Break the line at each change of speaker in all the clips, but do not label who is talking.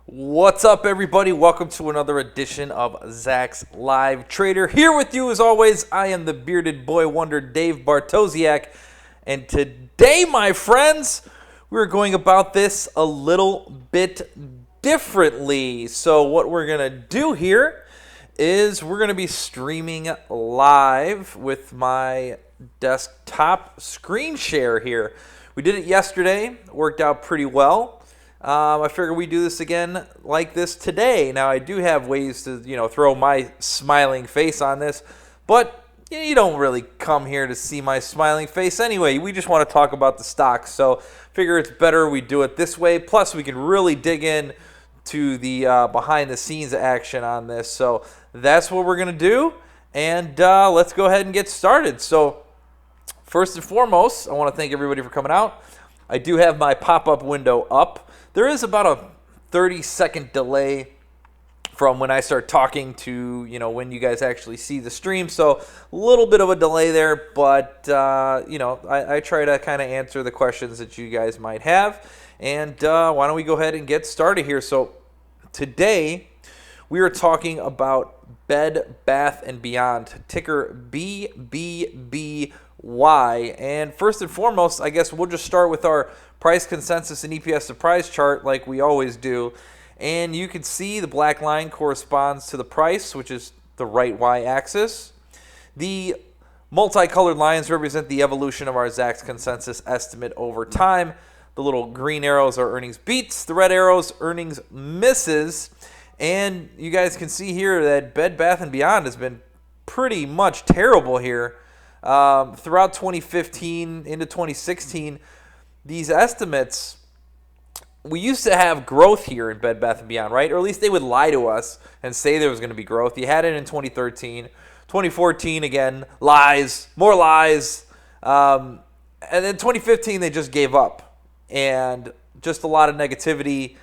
What's up, everybody? Welcome to another edition of Zach's Live Trader. Here with you, as always, I am the bearded boy wonder, Dave Bartosiak. And today, my friends, we're going about this a little bit differently. So what we're going to do here is we're going to be streaming live with my desktop screen share here. We did it yesterday. Worked out pretty well. I figured we do this again like this today. Now, I do have ways to, throw my smiling face on this, but you don't really come here to see my smiling face anyway. We just want to talk about the stocks, so figure it's better we do it this way. Plus, we can really dig in to the behind-the-scenes action on this. So that's what we're going to do, and let's go ahead and get started. So first and foremost, I want to thank everybody for coming out. I do have my pop-up window up. There is about a 30-second delay from when I start talking to, when you guys actually see the stream. So a little bit of a delay there, but, I try to kind of answer the questions that you guys might have. And why don't we go ahead and get started here. So today we are talking about Bed Bath & Beyond, ticker BBBY. And first and foremost, I guess we'll just start with our price consensus and EPS surprise chart like we always do. And you can see the black line corresponds to the price, which is the right y-axis. The multicolored lines represent the evolution of our Zach's consensus estimate over time. The little green arrows are earnings beats. The red arrows, earnings misses. And you guys can see here that Bed Bath & Beyond has been pretty much terrible here. Throughout 2015 into 2016, these estimates, we used to have growth here in Bed Bath & Beyond, right? Or at least they would lie to us and say there was going to be growth. You had it in 2013. 2014, again, lies, more lies. And then 2015, they just gave up. And just a lot of negativity,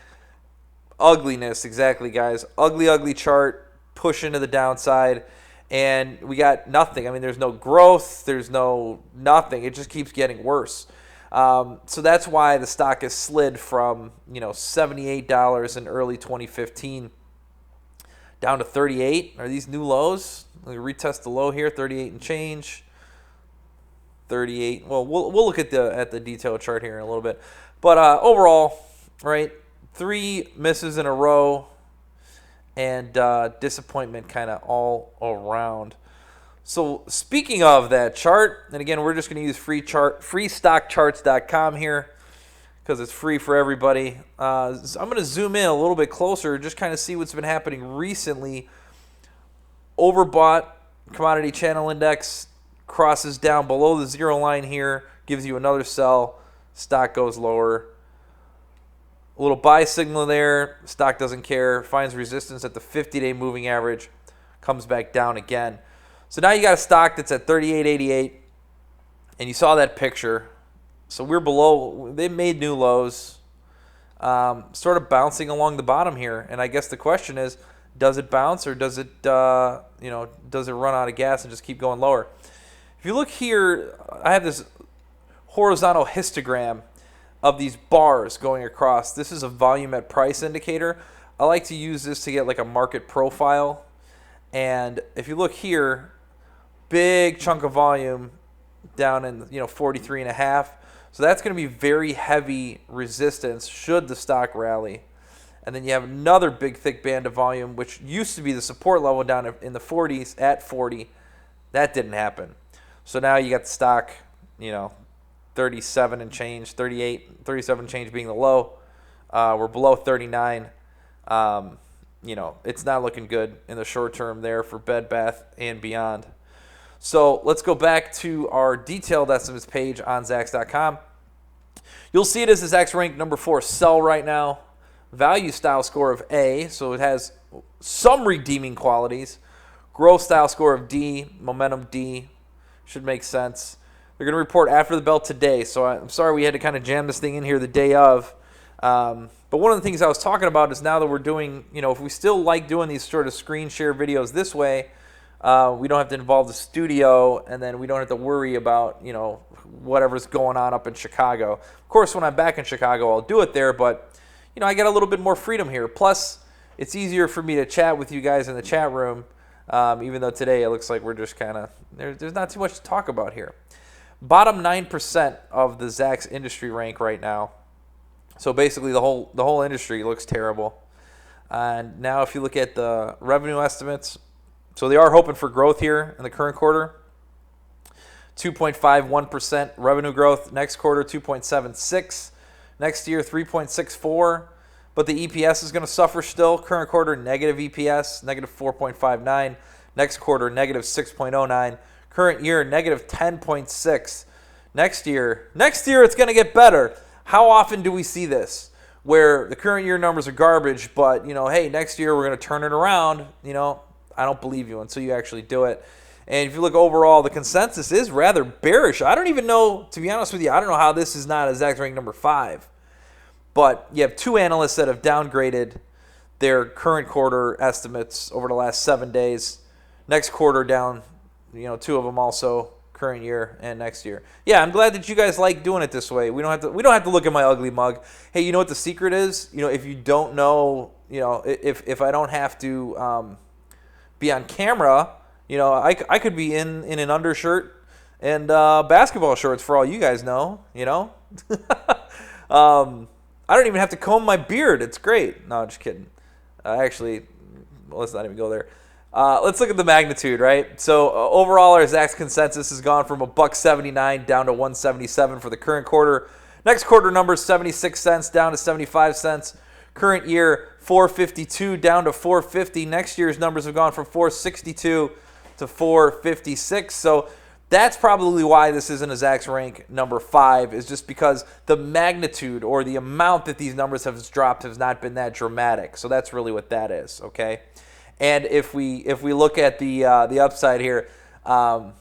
ugliness, exactly, guys. Ugly chart, push into the downside. And we got nothing. I mean, there's no growth. There's no nothing. It just keeps getting worse. So that's why the stock has slid from, $78 in early 2015 down to 38. Are these new lows? Let me retest the low here, 38 and change. 38. Well, we'll look at the detailed chart here in a little bit. But overall, right, 3 misses in a row. And disappointment kind of all around. So speaking of that chart, and again, we're just going to use freestockcharts.com here because it's free for everybody. I'm going to zoom in a little bit closer, just kind of see what's been happening recently. Overbought commodity channel index crosses down below the zero line here, gives you another sell. Stock goes lower. A little buy signal there. Stock doesn't care. Finds resistance at the 50-day moving average. Comes back down again. So now you got a stock that's at 38.88. And you saw that picture. So we're below. They made new lows. Sort of bouncing along the bottom here. And I guess the question is, does it bounce or does it, does it run out of gas and just keep going lower? If you look here, I have this horizontal histogram of these bars going across. This is a volume at price indicator. I like to use this to get like a market profile. And if you look here, big chunk of volume down in 43.5. So that's going to be very heavy resistance should the stock rally. And then you have another big thick band of volume, which used to be the support level down in the 40s at 40. That didn't happen. So now you got the stock, 37 and change, 38, 37 change being the low. We're below 39. It's not looking good in the short term there for Bed Bath & Beyond. So let's go back to our detailed estimates page on Zacks.com. You'll see it as the Zacks rank number 4 sell right now. Value style score of A, so it has some redeeming qualities. Growth style score of D, momentum D, should make sense. They're going to report after the bell today, so I'm sorry we had to kind of jam this thing in here the day of. But one of the things I was talking about is now that we're doing, if we still like doing these sort of screen share videos this way, we don't have to involve the studio, and then we don't have to worry about, whatever's going on up in Chicago. Of course, when I'm back in Chicago, I'll do it there, but I get a little bit more freedom here. Plus, it's easier for me to chat with you guys in the chat room, even though today it looks like we're just kind of, there's not too much to talk about here. Bottom 9% of the Zacks industry rank right now. So basically the whole industry looks terrible. And now if you look at the revenue estimates, so they are hoping for growth here in the current quarter. 2.51% revenue growth. Next quarter, 2.76. Next year, 3.64. But the EPS is going to suffer still. Current quarter, negative EPS, negative 4.59. Next quarter, negative 6.09. Current year, negative 10.6. Next year, it's going to get better. How often do we see this? Where the current year numbers are garbage, but, hey, next year we're going to turn it around. I don't believe you until you actually do it. And if you look overall, the consensus is rather bearish. I don't even know, to be honest with you, I don't know how this is not a Zacks rank number 5. But you have 2 analysts that have downgraded their current quarter estimates over the last 7 days. Next quarter down, 2 of them also, current year and next year. Yeah, I'm glad that you guys like doing it this way. We don't have to look at my ugly mug. Hey, you know what the secret is? If you don't know, if I don't have to be on camera, I could be in an undershirt and basketball shorts for all you guys know, I don't even have to comb my beard. It's great. No, just kidding. Actually, let's not even go there. Let's look at the magnitude, right? So overall, our Zacks consensus has gone from $1.79 down to $1.77 for the current quarter. Next quarter number, 76 cents down to 75 cents. Current year, $4.52 down to $4.50. Next year's numbers have gone from $4.62 to $4.56. So that's probably why this isn't a Zacks rank number 5, is just because the magnitude or the amount that these numbers have dropped has not been that dramatic. So that's really what that is, okay? And if we look at the upside here, the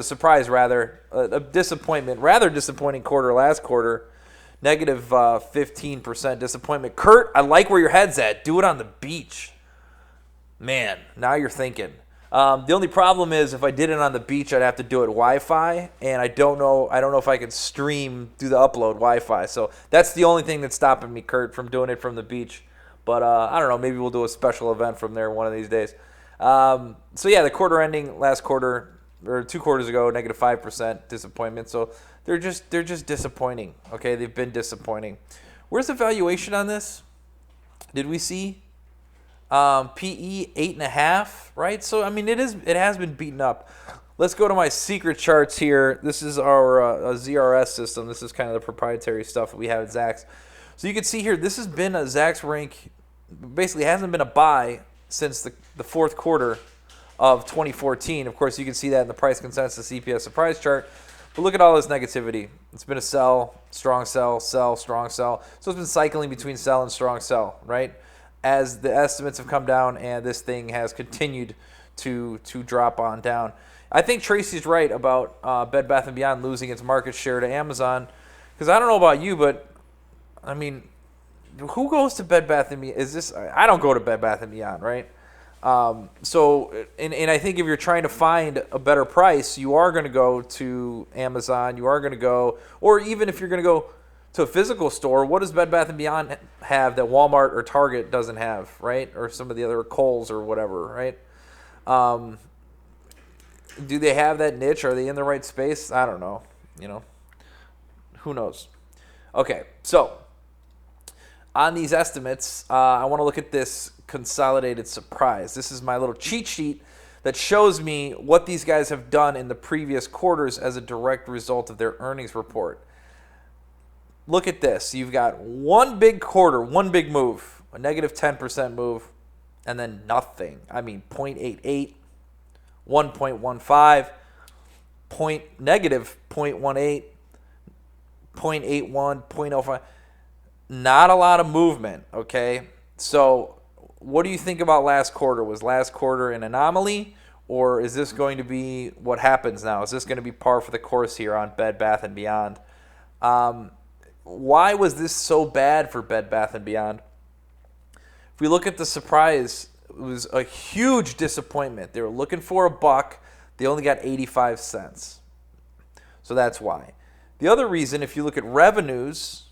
surprise rather, a disappointment, rather disappointing quarter last quarter, negative 15% disappointment. Kurt, I like where your head's at. Do it on the beach. Man, now you're thinking. The only problem is if I did it on the beach, I'd have to do it Wi-Fi, and I don't know if I could stream through the upload Wi-Fi. So that's the only thing that's stopping me, Kurt, from doing it from the beach. But I don't know, maybe we'll do a special event from there one of these days. The quarter ending last quarter, or 2 quarters ago, negative 5% disappointment. So they're just disappointing. Okay, they've been disappointing. Where's the valuation on this? Did we see PE 8.5? Right. So I mean, it has been beaten up. Let's go to my secret charts here. This is our ZRS system. This is kind of the proprietary stuff that we have at Zacks. So you can see here, this has been a Zacks rank, basically hasn't been a buy since the 4th quarter of 2014. Of course, you can see that in the price consensus EPS surprise chart. But look at all this negativity. It's been a sell, strong sell, sell, strong sell. So it's been cycling between sell and strong sell, right? As the estimates have come down and this thing has continued to drop on down. I think Tracy's right about Bed Bath & Beyond losing its market share to Amazon. Because I don't know about you, but I mean, who goes to Bed Bath & Beyond? I don't go to Bed Bath & Beyond, right? And I think if you're trying to find a better price, you are going to go to Amazon. You are going to go, or even if you're going to go to a physical store, what does Bed Bath & Beyond have that Walmart or Target doesn't have, right? Or some of the other Kohl's or whatever, right? Do they have that niche? Are they in the right space? I don't know. Who knows? Okay, so on these estimates, I want to look at this consolidated surprise. This is my little cheat sheet that shows me what these guys have done in the previous quarters as a direct result of their earnings report. Look at this. You've got one big quarter, one big move, a negative 10% move, and then nothing. I mean, 0.88, 1.15, negative 0.18, 0.81, 0.05. Not a lot of movement, okay? So what do you think about last quarter? Was last quarter an anomaly, or is this going to be what happens now? Is this going to be par for the course here on Bed Bath & Beyond? Why was this so bad for Bed Bath & Beyond? If we look at the surprise, it was a huge disappointment. They were looking for $1. They only got 85 cents. So that's why. The other reason, if you look at revenues,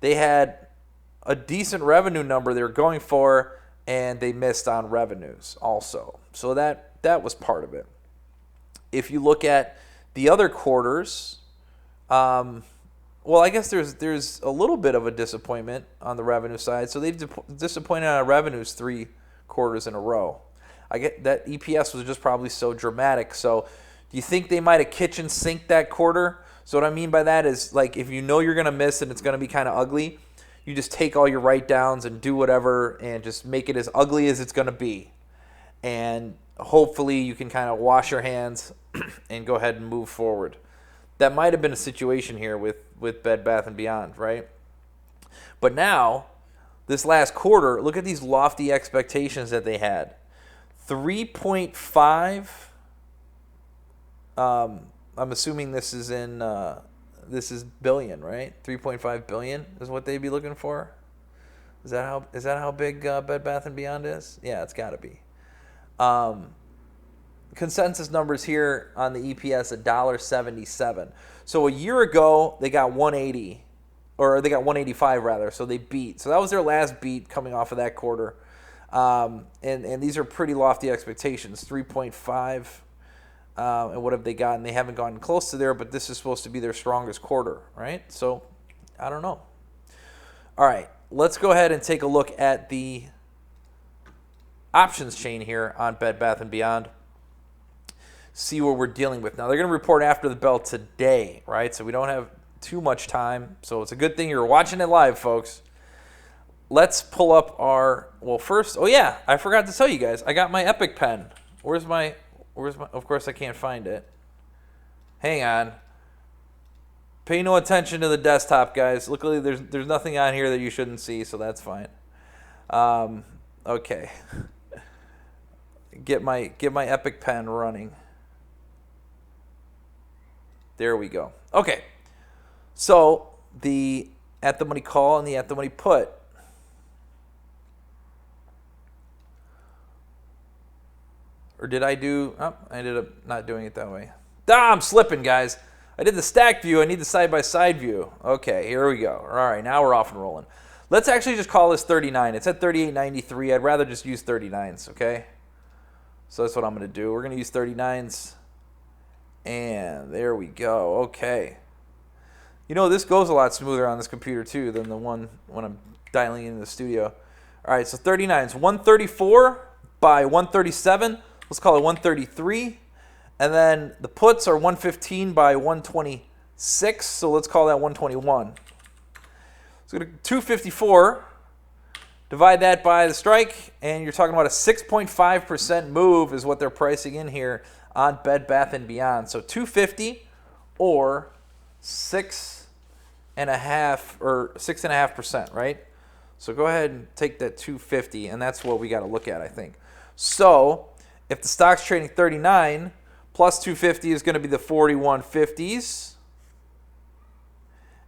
they had a decent revenue number they were going for, and they missed on revenues also. So that was part of it. If you look at the other quarters, well, I guess there's a little bit of a disappointment on the revenue side. So they've disappointed on revenues 3 quarters in a row. I get that EPS was just probably so dramatic. So do you think they might have kitchen sinked that quarter? So what I mean by that is, like, if you know you're going to miss and it's going to be kind of ugly, you just take all your write-downs and do whatever and just make it as ugly as it's going to be. And hopefully you can kind of wash your hands and go ahead and move forward. That might have been a situation here with Bed Bath & Beyond, right? But now, this last quarter, look at these lofty expectations that they had. 3.5. I'm assuming this is billion, right? 3.5 billion is what they'd be looking for. Is that how big Bed Bath & Beyond is? Yeah, it's got to be. Consensus numbers here on the EPS $1.77. So a year ago they got 180, or they got 185 rather. So they beat. So that was their last beat coming off of that quarter. And these are pretty lofty expectations. 3.5. And what have they gotten? They haven't gotten close to there, but this is supposed to be their strongest quarter, right? So I don't know. All right, let's go ahead and take a look at the options chain here on Bed Bath & Beyond. See what we're dealing with. Now, they're going to report after the bell today, right? So we don't have too much time. So it's a good thing you're watching it live, folks. Let's pull up our, well, first, oh yeah, I forgot to tell you guys. I got my Epic pen. Where's my, of course I can't find it. Hang on. Pay no attention to the desktop, guys. Luckily, there's nothing on here that you shouldn't see, so that's fine. Okay. Get my Epic pen running. There we go. Okay. So the at the money call and the at the money put. Or did I do? Oh, I ended up not doing it that way. I'm slipping, guys. I did the stacked view. I need the side-by-side view. Okay, here we go. All right, now we're off and rolling. Let's actually just call this 39. It's at 38.93. I'd rather just use 39s, okay? So that's what I'm going to do. We're going to use 39s. And there we go. Okay. You know, this goes a lot smoother on this computer, too, than the one when I'm dialing into the studio. All right, so 39s. 134 by 137. Let's call it 133. And then the puts are 115 by 126. So let's call that 121. So go to 254. Divide that by the strike, and you're talking about a 6.5% move is what they're pricing in here on Bed Bath & Beyond. So 250 or 6.5%, right? So go ahead and take that 250, and that's what we got to look at, I think. So if the stock's trading 39, plus 250 is going to be the 4150s,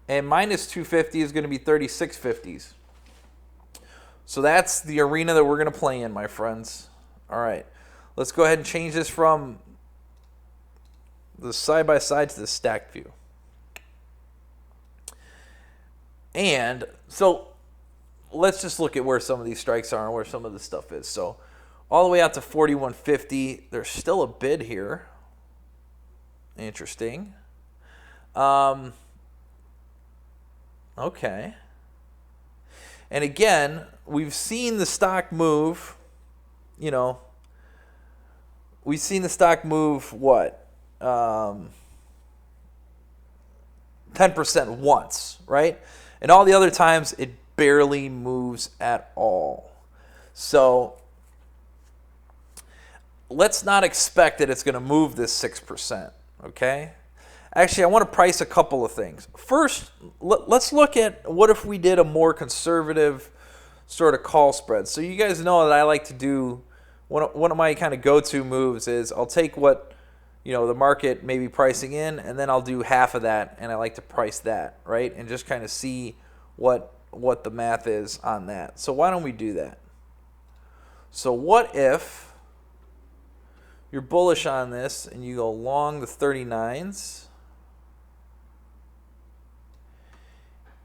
and minus 250 is going to be 3650s. So that's the arena that we're going to play in, my friends. All right. Let's go ahead and change this from the side-by-side to the stacked view. And so let's just look at where some of these strikes are and where some of this stuff is. So all the way out to 4150, there's still a bid here. Interesting. Okay. And again, we've seen the stock move, you know, we've seen the stock move, what, 10% once, right? And all the other times, it barely moves at all. So let's not expect that it's going to move this 6%, okay? Actually, I want to price a couple of things. First, let's look at what if we did a more conservative sort of call spread. So you guys know that I like to do, one of my kind of go-to moves is I'll take what, you know, the market may be pricing in, and then I'll do half of that, and I like to price that, right? And just kind of see what the math is on that. So why don't we do that? So what if you're bullish on this and you go long the 39s,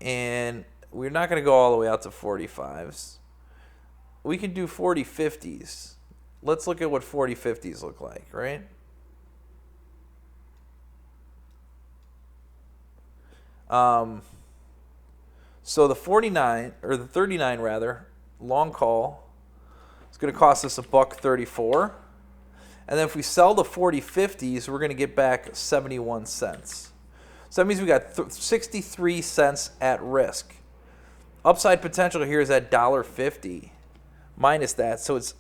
and we're not going to go all the way out to 45s. We can do 40-50s. Let's look at what 40-50s look like, right? So the 49, or the 39 rather, long call, it's going to cost us $1.34. And then if we sell the 40-50s, we're going to get back 71 cents. So that means we got 63 cents at risk. Upside potential here is at $1.50 minus that, so it's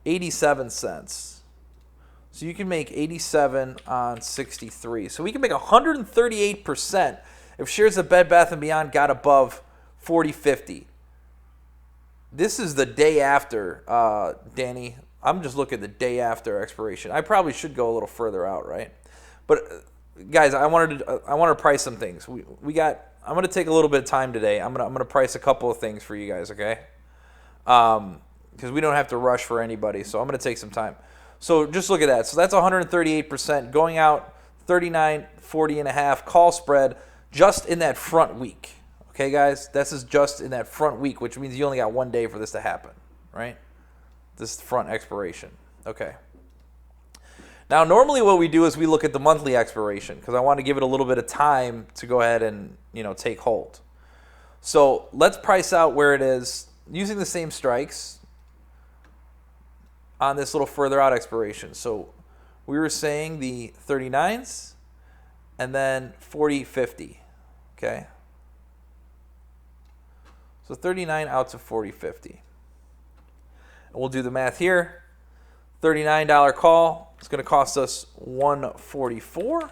87 cents. So you can make 87 on 63. So we can make 138% if shares of Bed Bath & Beyond got above 40-50. This is the day after, Danny. I'm just looking at the day after expiration. I probably should go a little further out, right? But guys, I wanted to price some things. I'm going to take a little bit of time today. I'm going to price a couple of things for you guys, okay? Because we don't have to rush for anybody, so I'm going to take some time. So just look at that. So that's 138% going out, 39.40.5 call spread just in that front week. Okay, guys? This is just in that front week, which means you only got 1 day for this to happen, right? This front expiration. Okay. Now, normally what we do is we look at the monthly expiration because I want to give it a little bit of time to go ahead and, take hold. So let's price out where it is using the same strikes on this little further out expiration. So we were saying the 39s and then 40-50, okay? So 39 out to 40-50. And we'll do the math here. $39 call, it's going to cost us $1.44.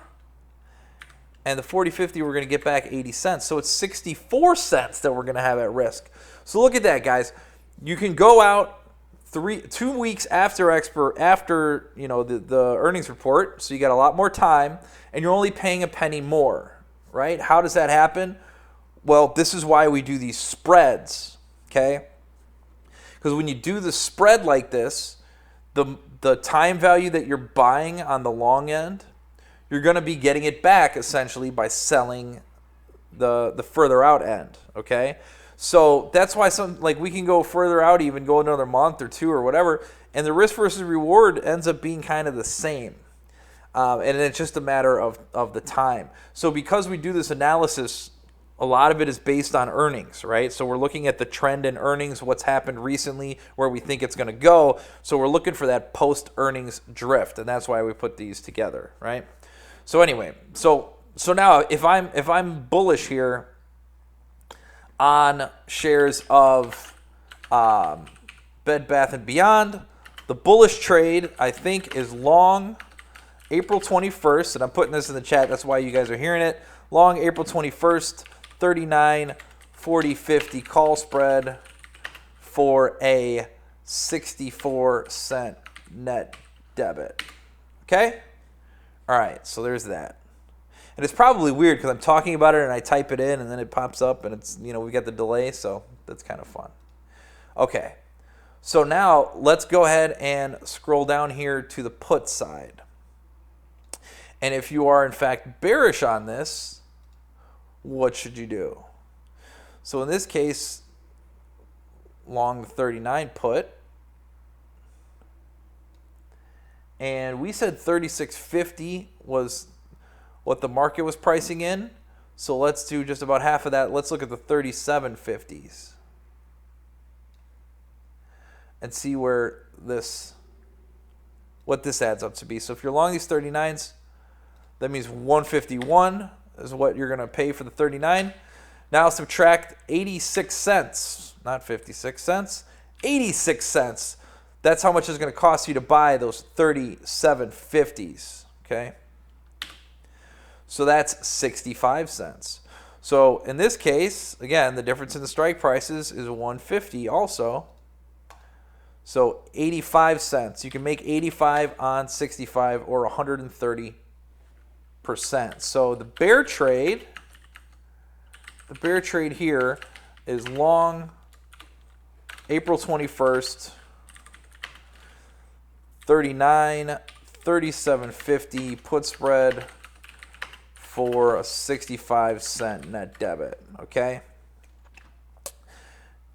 And the 40-50, we're going to get back 80 cents. So it's 64 cents that we're going to have at risk. So look at that, guys. You can go out 2 weeks after the earnings report, so you got a lot more time, and you're only paying a penny more, right? How does that happen? Well, this is why we do these spreads, okay? Because when you do the spread like this, the time value that you're buying on the long end, you're going to be getting it back essentially by selling the further out end, okay? So that's why we can go further out, even go another month or two or whatever, and the risk versus reward ends up being kind of the same. And it's just a matter of the time. So because we do this analysis, a lot of it is based on earnings, right? So we're looking at the trend in earnings, what's happened recently, where we think it's going to go. So we're looking for that post-earnings drift, and that's why we put these together, right? So anyway, so now if I'm bullish here on shares of Bed Bath & Beyond, the bullish trade, I think, is long April 21st, and I'm putting this in the chat, that's why you guys are hearing it. Long April 21st, 39, 40, 50 call spread for a 64-cent net debit. Okay? All right, so there's that. And it's probably weird because I'm talking about it and I type it in and then it pops up and it's, we got the delay, so that's kind of fun. Okay, so now let's go ahead and scroll down here to the put side. And if you are in fact bearish on this, what should you do? So in this case, long the 39 put, and we said 36.50 was what the market was pricing in. So let's do just about half of that. Let's look at the 37.50s and see what this adds up to be. So if you're long these 39s, that means 151 is what you're going to pay for the 39. Now subtract 86 cents, not 56 cents, 86 cents. That's how much it's going to cost you to buy those 37.50s, okay? So that's 65 cents. So in this case, again, the difference in the strike prices is 150 also. So 85 cents. You can make 85 on 65 or 130%. So the bear trade here is long April 21st, 39, 37.50 put spread for a 65-cent net debit, okay?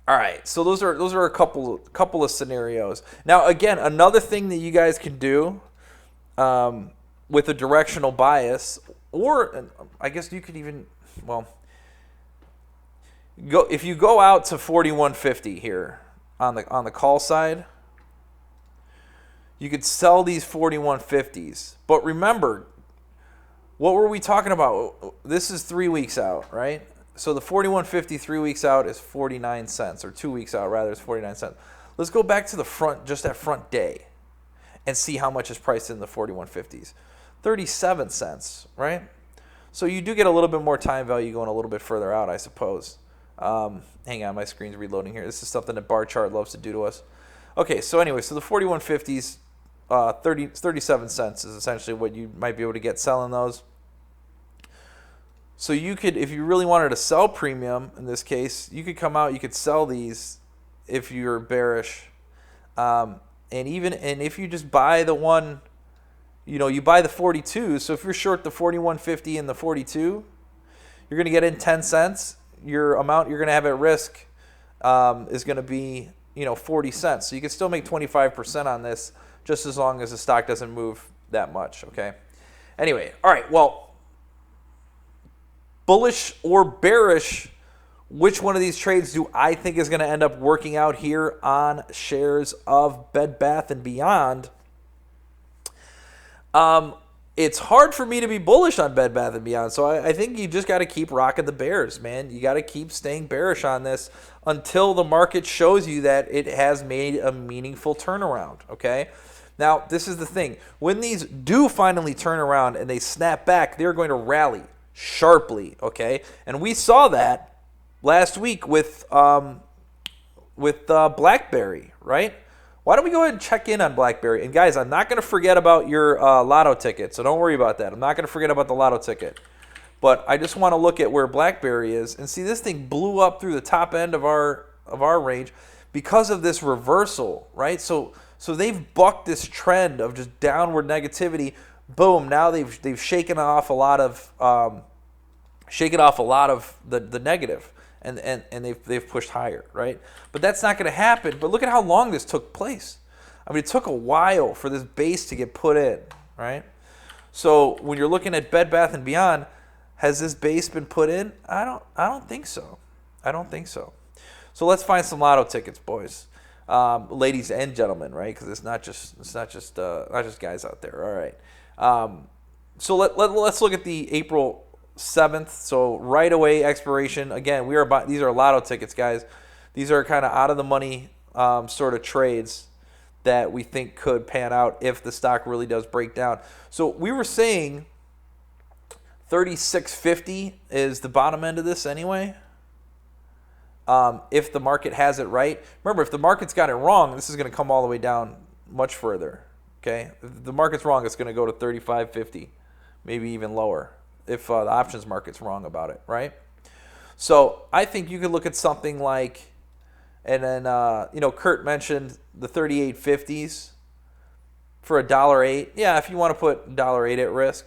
All right, so those are a couple of scenarios. Now, again, another thing that you guys can do with a directional bias, or I guess you could even, well, go if you go out to 4150 here on the call side, you could sell these 4150s. But remember, what were we talking about? This is 3 weeks out, right? So the 4150 3 weeks out is 49 cents, or 2 weeks out rather is 49 cents. Let's go back to the front, just that front day, and see how much is priced in the 4150s. 37 cents, right? So you do get a little bit more time value going a little bit further out, I suppose. Hang on, my screen's reloading here. This is something that bar chart loves to do to us. Okay, so anyway, so the 4150s, 37 cents is essentially what you might be able to get selling those. So you could, if you really wanted to sell premium in this case, you could come out, you could sell these if you're bearish. And if you just buy the one, you buy the 42. So if you're short the 4150 and the 42, you're going to get in 10 cents. Your amount you're going to have at risk is going to be, 40 cents. So you can still make 25% on this just as long as the stock doesn't move that much, okay? Anyway, all right, well, bullish or bearish, which one of these trades do I think is going to end up working out here on shares of Bed Bath & Beyond? It's hard for me to be bullish on Bed Bath & Beyond, so I think you just got to keep rocking the bears, man. You got to keep staying bearish on this until the market shows you that it has made a meaningful turnaround, okay? Now, this is the thing. When these do finally turn around and they snap back, they're going to rally sharply, okay? And we saw that last week with BlackBerry, right? Why don't we go ahead and check in on BlackBerry? And guys, I'm not going to forget about your Lotto ticket, so don't worry about that. I'm not going to forget about the Lotto ticket. But I just want to look at where BlackBerry is and see this thing blew up through the top end of our range because of this reversal, right? So they've bucked this trend of just downward negativity. Boom! Now they've shaken off a lot of the negative, and they've pushed higher, right? But that's not going to happen. But look at how long this took place. I mean, it took a while for this base to get put in, right? So when you're looking at Bed Bath & Beyond, has this base been put in? I don't think so. I don't think so. So let's find some Lotto tickets, boys, ladies and gentlemen, right? Because it's not just guys out there. All right. So let's look at the April 7th. So right away expiration. Again, these are Lotto tickets, guys. These are kind of out of the money sort of trades that we think could pan out if the stock really does break down. So we were saying 36.50 is the bottom end of this anyway. If the market has it right. Remember, if the market's got it wrong, this is going to come all the way down much further. Okay, if the market's wrong, it's going to go to 35.50, maybe even lower if the options market's wrong about it, right? So I think you could look at something like, and then Kurt mentioned the 38.50s for $1.08. Yeah, if you want to put $1.08 at risk,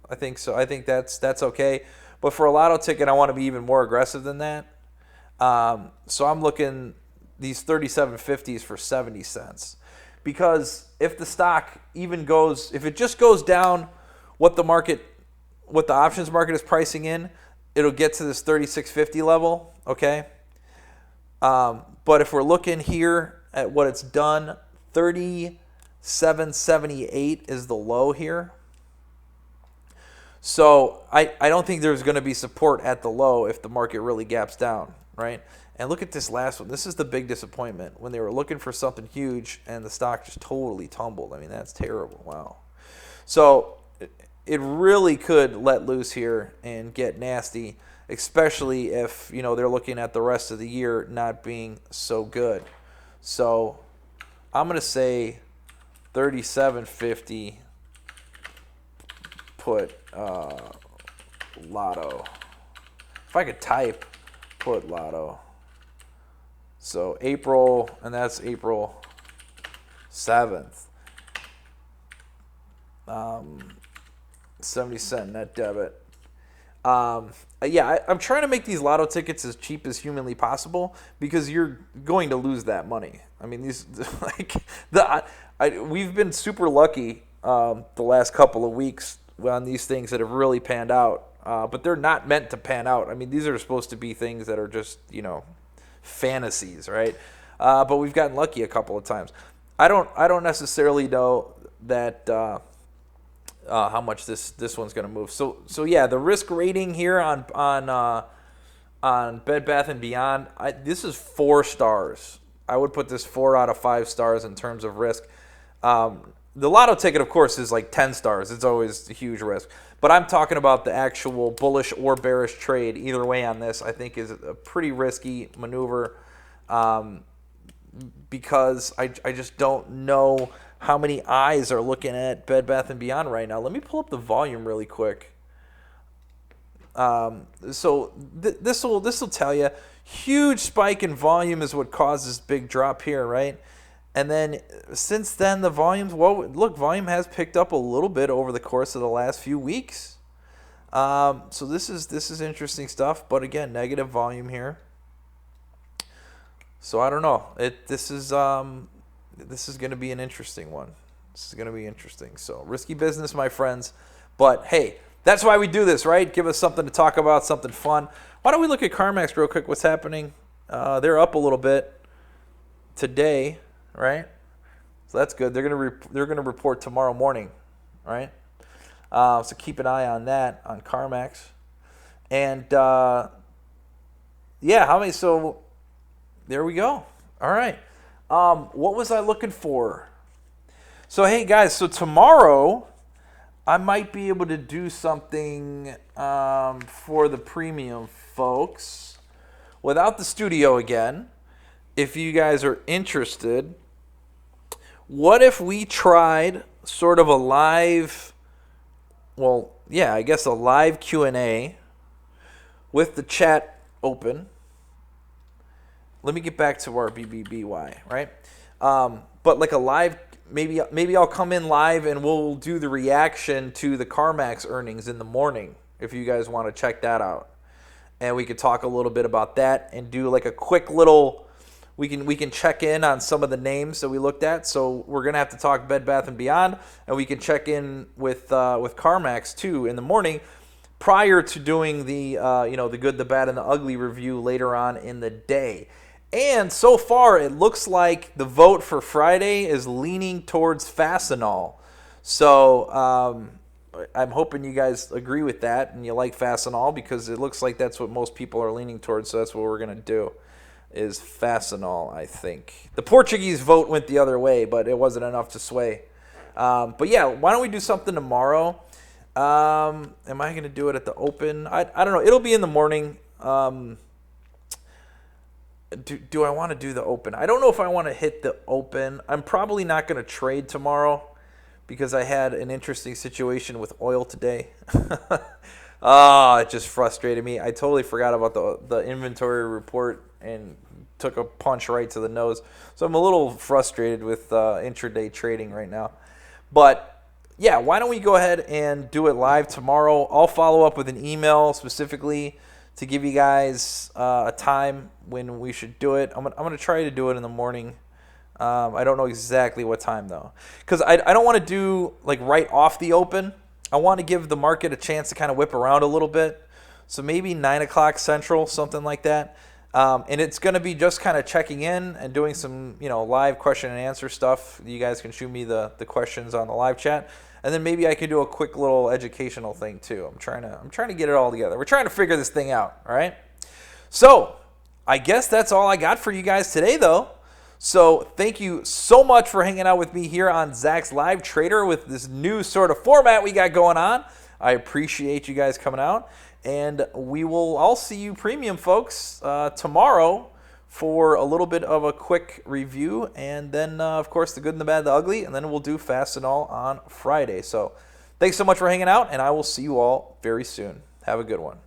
I think so. I think that's okay. But for a Lotto ticket, I want to be even more aggressive than that. So I'm looking these 37.50s for 70 cents. Because if the stock if it just goes down what the options market is pricing in, it'll get to this 36.50 level, okay? But if we're looking here at what it's done, 37.78 is the low here. So I don't think there's going to be support at the low if the market really gaps down, right? And look at this last one. This is the big disappointment when they were looking for something huge and the stock just totally tumbled. I mean, that's terrible. Wow. So it really could let loose here and get nasty, especially if, they're looking at the rest of the year not being so good. So I'm going to say 37.50 put Lotto. If I could type, put Lotto. So April, and that's April 7th. 70 cent net debit. Yeah, I'm trying to make these lotto tickets as cheap as humanly possible because you're going to lose that money. I mean, these like we've been super lucky the last couple of weeks on these things that have really panned out, but they're not meant to pan out. I mean, these are supposed to be things that are just fantasies, right? But we've gotten lucky a couple of times. I don't necessarily know that. How much this one's going to move. So yeah, the risk rating here on Bed Bath and Beyond, this is 4 stars. I would put this 4 out of 5 stars in terms of risk. The lotto ticket, of course, is like 10 stars. It's always a huge risk. But I'm talking about the actual bullish or bearish trade. Either way on this, I think is a pretty risky maneuver because I just don't know how many eyes are looking at Bed Bath & Beyond right now. Let me pull up the volume really quick. So this will tell you, huge spike in volume is what causes big drop here, right? And then since then, the volumes, well, look, volume has picked up a little bit over the course of the last few weeks. So this is interesting stuff, but again, negative volume here. So I don't know. This is going to be an interesting one. This is going to be interesting. So risky business, my friends. But hey, that's why we do this, right? Give us something to talk about, something fun. Why don't we look at CarMax real quick? What's happening? They're up a little bit today, right? So that's good. They're gonna report tomorrow morning, right? So keep an eye on that on CarMax. And yeah, how many? So there we go. All right. What was I looking for? So, hey, guys, so tomorrow I might be able to do something for the premium folks without the studio again. If you guys are interested, what if we tried sort of a live, well, yeah, I guess a live Q&A with the chat open. Let me get back to our BBBY, right? But like a live, maybe I'll come in live and we'll do the reaction to the CarMax earnings in the morning if you guys want to check that out. And we could talk a little bit about that and do like a quick little, we can check in on some of the names that we looked at. So we're going to have to talk Bed Bath & Beyond, and we can check in with CarMax too in the morning prior to doing the the good, the bad, and the ugly review later on in the day. And so far, it looks like the vote for Friday is leaning towards Fastenal. So I'm hoping you guys agree with that and you like Fastenal because it looks like that's what most people are leaning towards. So that's what we're going to do is Fastenal, I think. The Portuguese vote went the other way, but it wasn't enough to sway. But yeah, why don't we do something tomorrow? Am I going to do it at the open? I don't know. It'll be in the morning. Do I want to do the open? I don't know if I want to hit the open. I'm probably not going to trade tomorrow because I had an interesting situation with oil today. It just frustrated me. I totally forgot about the inventory report and took a punch right to the nose. So I'm a little frustrated with intraday trading right now. But yeah, why don't we go ahead and do it live tomorrow? I'll follow up with an email specifically to give you guys a time when we should do it. I'm gonna try to do it in the morning. I don't know exactly what time though, because I don't want to do like right off the open. I want to give the market a chance to kind of whip around a little bit. So maybe 9 o'clock Central, something like that. And it's going to be just kind of checking in and doing some live question and answer stuff. You guys can shoot me the questions on the live chat. And then maybe I could do a quick little educational thing too. I'm trying to get it all together. We're trying to figure this thing out, all right? So I guess that's all I got for you guys today, though. So thank you so much for hanging out with me here on Zach's Live Trader with this new sort of format we got going on. I appreciate you guys coming out. And I'll see you premium folks tomorrow for a little bit of a quick review, and then, of course, the good and the bad, the ugly, and then we'll do Fastenal on Friday. So thanks so much for hanging out, and I will see you all very soon. Have a good one.